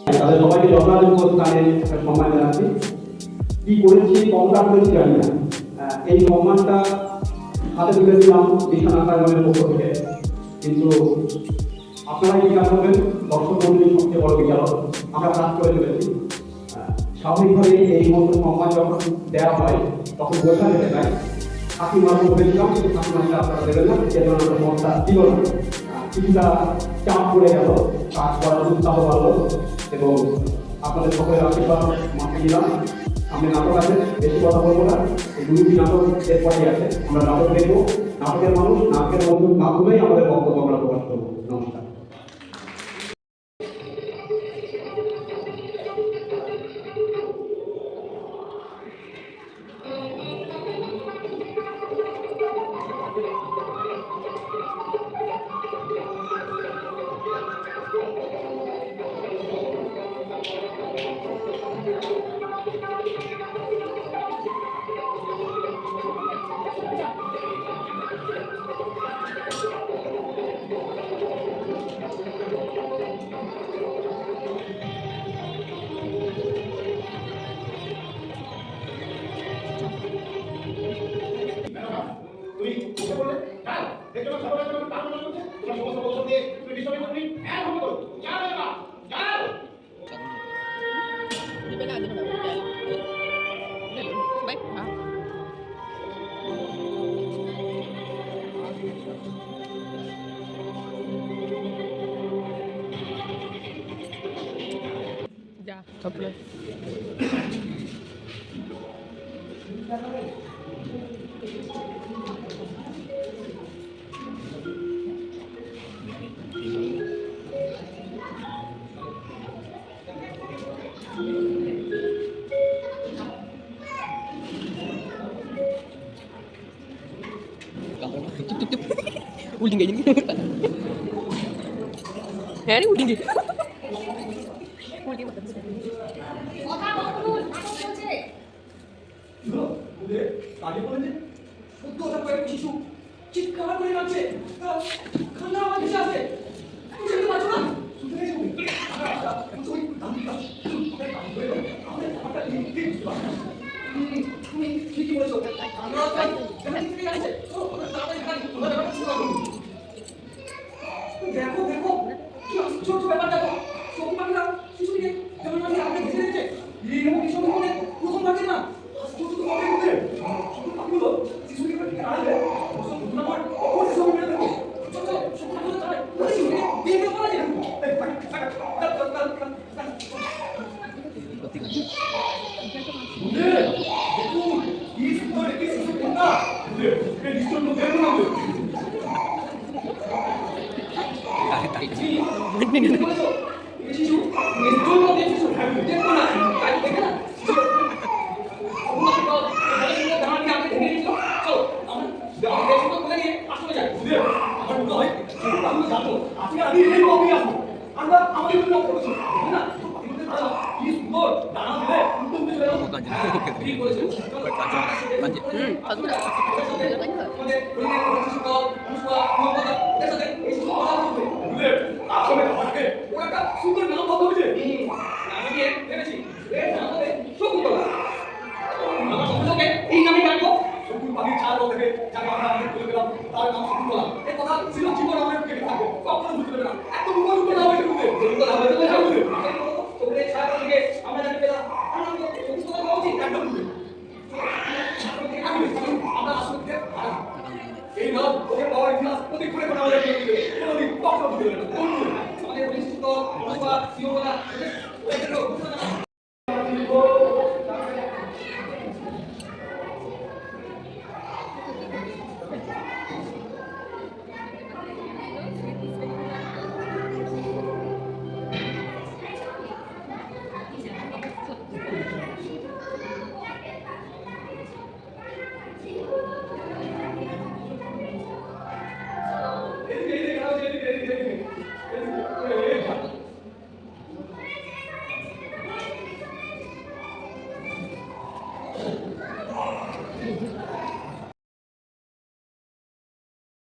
তাদের সবাইকে যথাযোগ্য স্থানে সম্মান জানাচ্ছি। কি করেছি কতটা করেছি জানি না, এই সম্মানটা হাতে তুলে দিলাম বিশাল আকারের পক্ষ থেকে, কিন্তু আপনারা বিচার করবেন। দর্শক মন্ডলী সবচেয়ে বড় বিচারক, আমরা কাজ করে চলেছি। স্বাভাবিকভাবে এই মতো সম্মান যখন দেওয়া হয় তখন বোঝা যেতে চায় কাকিমার বলেছিলাম, কিন্তু কাকিমাকে আপনারা দেবেন না, যে ধরনের সমস্যা ছিল না। কিছুটা চাপ পড়ে গেল, কাজ করার উৎসাহ বাড়লো এবং আপনাদের সকলের আশীর্বাদ মাথায় নিলাম। সামনে নাটক আছে, বেশি কথা বলবো না। এই দুটি নাটক এরপরেই আছে, আমরা নাটক দেখবো। নাটকের মানুষ নাটকের মাধ্যমেই আমাদের বক্তব্য আমরা প্রকাশ করবো। নমস্কার। Ya, tople. Uling kayak gini. Ya ini uling gitu. Uling betul. আগে বলেন কথা কয়ে শিশু চিৎকার করে নাচছে, কান্না আমার ভেসে আসে। তুমি নাচো না, তুমি ঠিকই বলেছো। দেখো দেখো কি আশ্চর্য ব্যাপার, দেখো সবুজ পাখিরা শিশুটিকে যেমন আমি আগে ভেসে দিচ্ছে, এইরকম কিছু মনে প্রথম লাগে না। আশ্চর্য তো হবে ওদের সবুজ পাখিগুলো শিশুটিকে ঠিক আসবে আমার ওর সব মেরে দেবো। চল চল সবুজ পাখিগুলো তাহলে শিশুটিকে দিয়ে দেবো না। দেখুন কি সুন্দর একটি শিশু কন্যা, এই নিশ্চয় দেখুন না। শিশু নিশ্চয় শিশু দেখবো না, তাই দেখে না আমরা আমাদের না কি সুন্দর দানা দিলে ঠিক বলেছেন। সুন্দর নাম কথা হয়েছে, আমি দিয়ে ভেবেছি শকুন্তলা। এই নামে ডাকবো শকুন পাখির ছাড় থেকে যাকে আমরা আমাদের তুলে দিলাম, তার নাম শকুন্তলা। এই কথা ছিল জীবন আমাদের কেটে থাকবে, কখনো বুঝতে দেবে না। এত মুখর উপর না হয়েছে বুঝতে শকুন্তলা হয়েছে না বুঝতে শকুনের ছাড় থেকে আমরা যাকে পেলাম তার নাম তো শকুন্তলা হওয়া উচিত একদম বুঝতে। আমরা আসলে এই নাম ওকে পাওয়ার ইতিহাস প্রতিক্ষণে করে আমাদের কোনোদিন কখনো বুঝতে দেবে না। আমাদের পরিচিত অথবা সিওলা